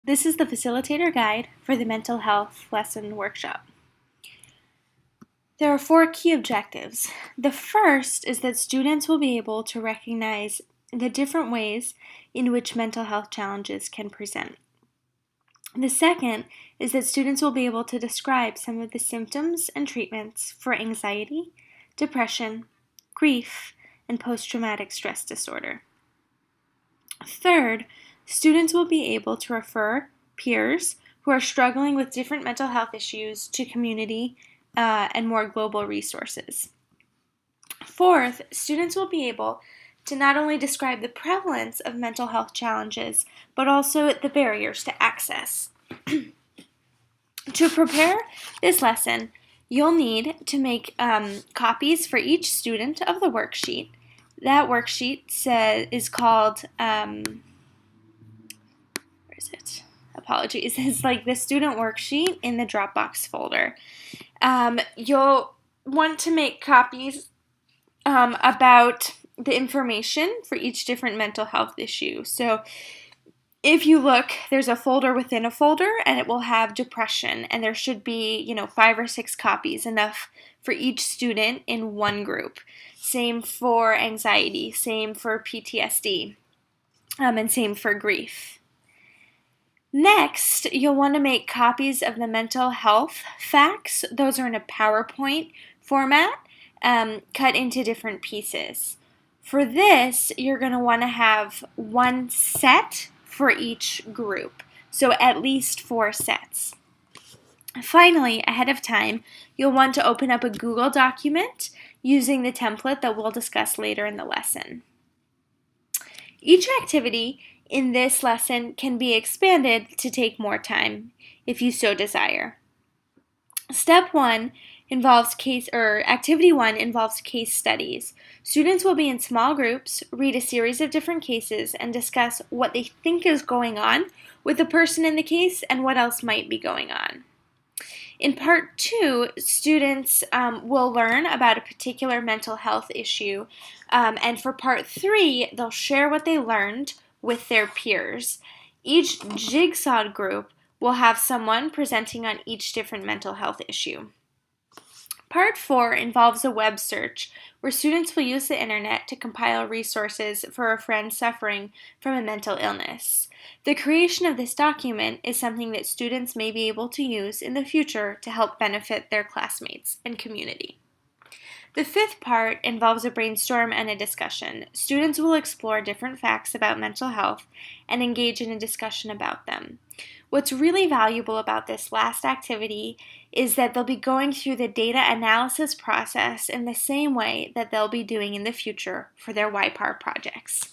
This is the Facilitator Guide for the Mental Health Lesson Workshop. There are 4 key objectives. The first is that students will be able to recognize the different ways in which mental health challenges can present. The second is that students will be able to describe some of the symptoms and treatments for anxiety, depression, grief, and post-traumatic stress disorder. Third, students will be able to refer peers who are struggling with different mental health issues to community and more global resources. Fourth, students will be able to not only describe the prevalence of mental health challenges, but also the barriers to access. To prepare this lesson, you'll need to make copies for each student of the worksheet. That worksheet is called, where is it? Apologies. It's like the student worksheet in the Dropbox folder. You'll want to make copies about the information for each different mental health issue. So if you look, there's a folder within a folder, and it will have depression, and there should be, 5 or 6 copies, enough for each student in one group. Same for anxiety, same for PTSD, and same for grief. Next, you'll want to make copies of the mental health facts. Those are in a PowerPoint format, cut into different pieces. For this, you're going to want to have one set for each group, so at least 4 sets. Finally, ahead of time, you'll want to open up a Google document using the template that we'll discuss later in the lesson. Each activity in this lesson can be expanded to take more time if you so desire. Activity 1 involves case studies. Students will be in small groups, read a series of different cases, and discuss what they think is going on with the person in the case and what else might be going on. In part 2, students will learn about a particular mental health issue, and for part 3, they'll share what they learned with their peers. Each jigsaw group will have someone presenting on each different mental health issue. Part 4 involves a web search, where students will use the internet to compile resources for a friend suffering from a mental illness. The creation of this document is something that students may be able to use in the future to help benefit their classmates and community. The 5th part involves a brainstorm and a discussion. Students will explore different facts about mental health and engage in a discussion about them. What's really valuable about this last activity is that they'll be going through the data analysis process in the same way that they'll be doing in the future for their YPAR projects.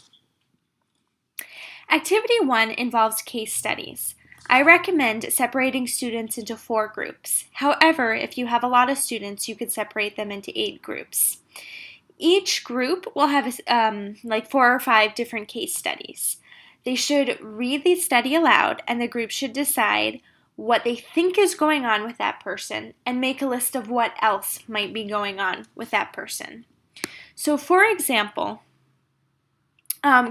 Activity 1 involves case studies. I recommend separating students into 4 groups. However, if you have a lot of students, you could separate them into 8 groups. Each group will have 4 or 5 different case studies. They should read the study aloud, and the group should decide what they think is going on with that person and make a list of what else might be going on with that person. So, for example,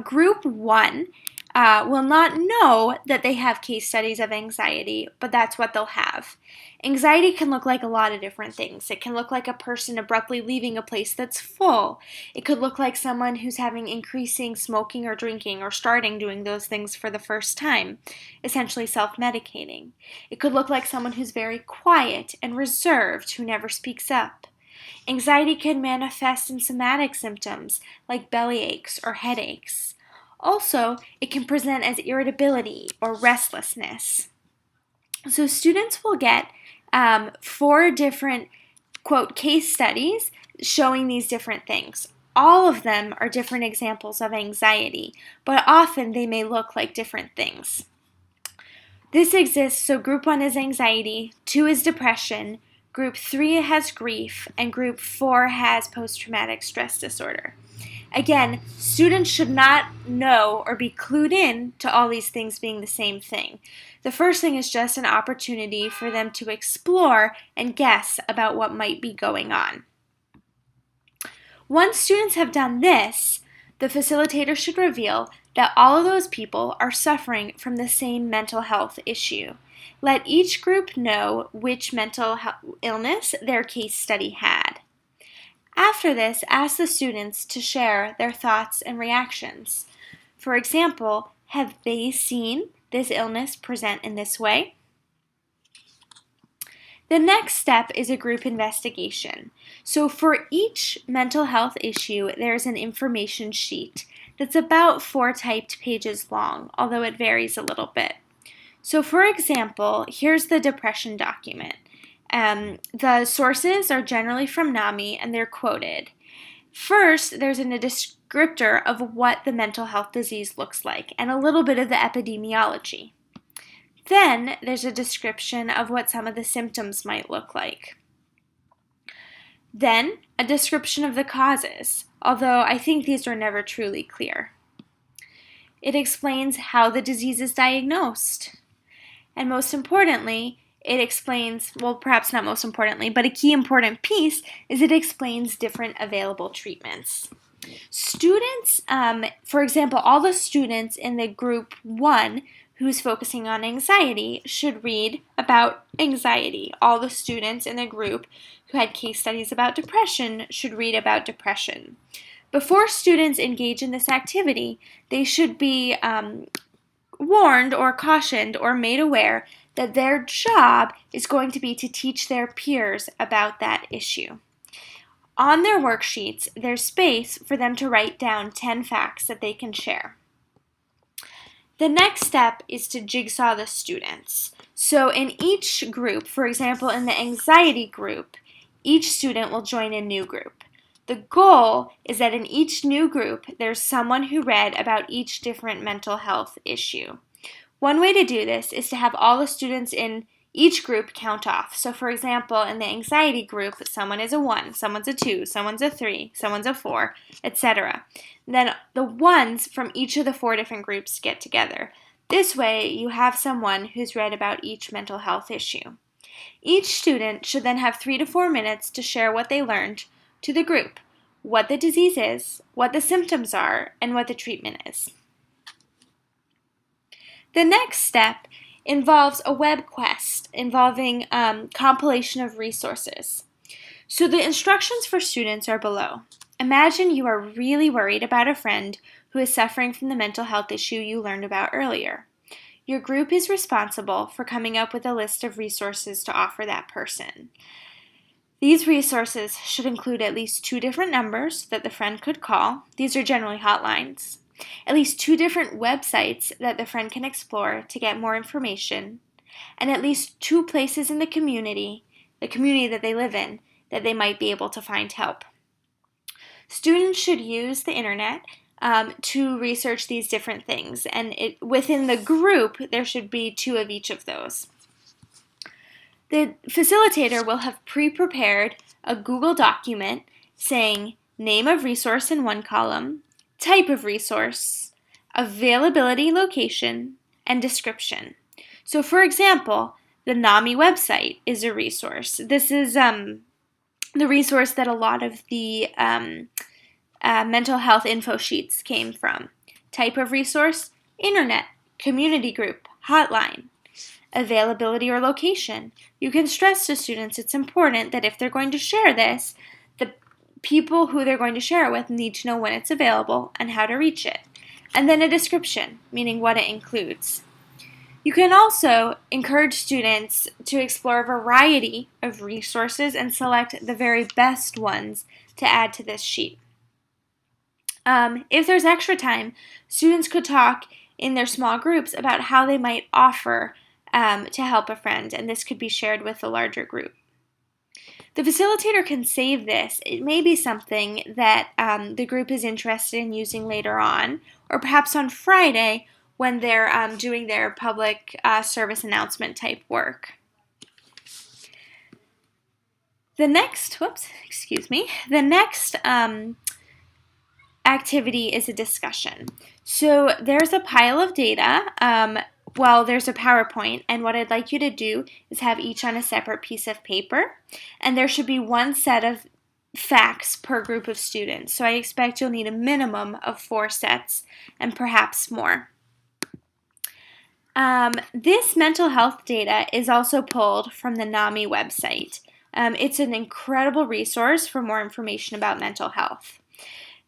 group 1 will not know that they have case studies of anxiety, but that's what they'll have. Anxiety can look like a lot of different things. It can look like a person abruptly leaving a place that's full. It could look like someone who's having increasing smoking or drinking or starting doing those things for the first time, essentially self-medicating. It could look like someone who's very quiet and reserved, who never speaks up. Anxiety can manifest in somatic symptoms like belly aches or headaches. Also, it can present as irritability or restlessness. So students will get 4 different, quote, case studies showing these different things. All of them are different examples of anxiety, but often they may look like different things. This exists, so group 1 is anxiety, 2 is depression, group 3 has grief, and group 4 has post-traumatic stress disorder. Again, students should not know or be clued in to all these things being the same thing. The first thing is just an opportunity for them to explore and guess about what might be going on. Once students have done this, the facilitator should reveal that all of those people are suffering from the same mental health issue. Let each group know which mental illness their case study had. After this, ask the students to share their thoughts and reactions. For example, have they seen this illness present in this way? The next step is a group investigation. So for each mental health issue, there's an information sheet that's about 4 typed pages long, although it varies a little bit. So for example, here's the depression document. The sources are generally from NAMI and they're quoted. First, there's a descriptor of what the mental health disease looks like and a little bit of the epidemiology. Then there's a description of what some of the symptoms might look like. Then a description of the causes, although I think these are never truly clear. It explains how the disease is diagnosed. And most importantly, it explains, well, perhaps not most importantly, but a key important piece is it explains different available treatments. Students, for example, all the students in the group 1 who's focusing on anxiety should read about anxiety. All the students in the group who had case studies about depression should read about depression. Before students engage in this activity, they should be warned or cautioned or made aware that their job is going to be to teach their peers about that issue. On their worksheets, there's space for them to write down 10 facts that they can share. The next step is to jigsaw the students. So in each group, for example, in the anxiety group, each student will join a new group. The goal is that in each new group, there's someone who read about each different mental health issue. One way to do this is to have all the students in each group count off. So for example, in the anxiety group, someone is a 1, someone's a 2, someone's a 3, someone's a 4, etc. Then the ones from each of the 4 different groups get together. This way, you have someone who's read about each mental health issue. Each student should then have 3 to 4 minutes to share what they learned to the group, what the disease is, what the symptoms are, and what the treatment is. The next step involves a web quest involving compilation of resources. So the instructions for students are below. Imagine you are really worried about a friend who is suffering from the mental health issue you learned about earlier. Your group is responsible for coming up with a list of resources to offer that person. These resources should include at least 2 different numbers that the friend could call. These are generally hotlines. At least 2 different websites that the friend can explore to get more information, and at least 2 places in the community that they live in, that they might be able to find help. Students should use the internet to research these different things, and within the group, there should be 2 of each of those. The facilitator will have pre-prepared a Google document saying name of resource in one column, type of resource, availability location, and description. So for example, the NAMI website is a resource. This is the resource that a lot of the mental health info sheets came from. Type of resource, internet, community group, hotline. Availability or location. You can stress to students it's important that if they're going to share this, the people who they're going to share it with need to know when it's available and how to reach it. And then a description, meaning what it includes. You can also encourage students to explore a variety of resources and select the very best ones to add to this sheet. If there's extra time, students could talk in their small groups about how they might offer to help a friend, and this could be shared with a larger group. The facilitator can save this. It may be something that the group is interested in using later on, or perhaps on Friday when they're doing their public service announcement type work. The next activity is a discussion. So there's a pile of data. There's a PowerPoint, and what I'd like you to do is have each on a separate piece of paper, and there should be one set of facts per group of students. So I expect you'll need a minimum of 4 sets and perhaps more. This mental health data is also pulled from the NAMI website. It's an incredible resource for more information about mental health.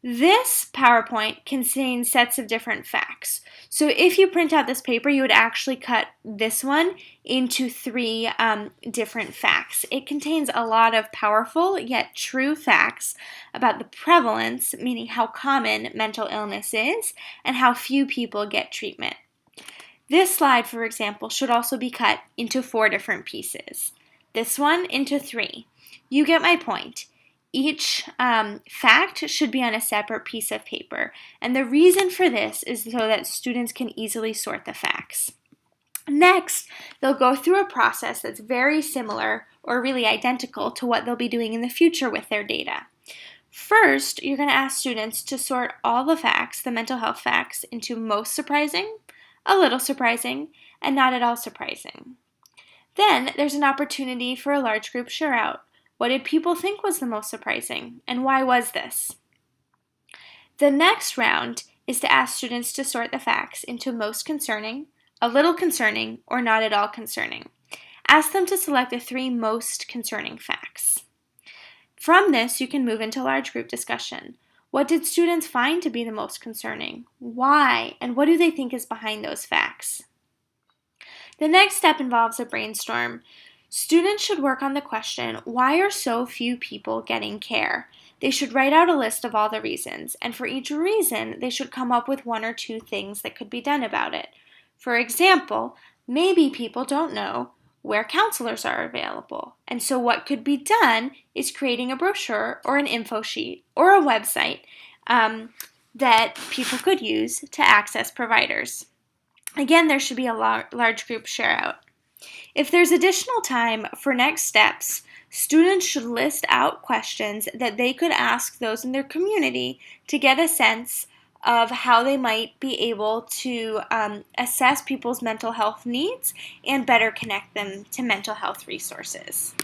This PowerPoint contains sets of different facts. So if you print out this paper, you would actually cut this one into 3 different facts. It contains a lot of powerful yet true facts about the prevalence, meaning how common mental illness is, and how few people get treatment. This slide, for example, should also be cut into 4 different pieces. This one into 3. You get my point. Each fact should be on a separate piece of paper, and the reason for this is so that students can easily sort the facts. Next, they'll go through a process that's very similar or really identical to what they'll be doing in the future with their data. First, you're going to ask students to sort all the facts, the mental health facts, into most surprising, a little surprising, and not at all surprising. Then there's an opportunity for a large group share out. What did people think was the most surprising, and why was this? The next round is to ask students to sort the facts into most concerning, a little concerning, or not at all concerning. Ask them to select the 3 most concerning facts. From this, you can move into large group discussion. What did students find to be the most concerning? Why? And what do they think is behind those facts? The next step involves a brainstorm. Students should work on the question, why are so few people getting care? They should write out a list of all the reasons, and for each reason, they should come up with 1 or 2 things that could be done about it. For example, maybe people don't know where counselors are available, and so what could be done is creating a brochure or an info sheet or a website that people could use to access providers. Again, there should be a large group share out. If there's additional time for next steps, students should list out questions that they could ask those in their community to get a sense of how they might be able to assess people's mental health needs and better connect them to mental health resources.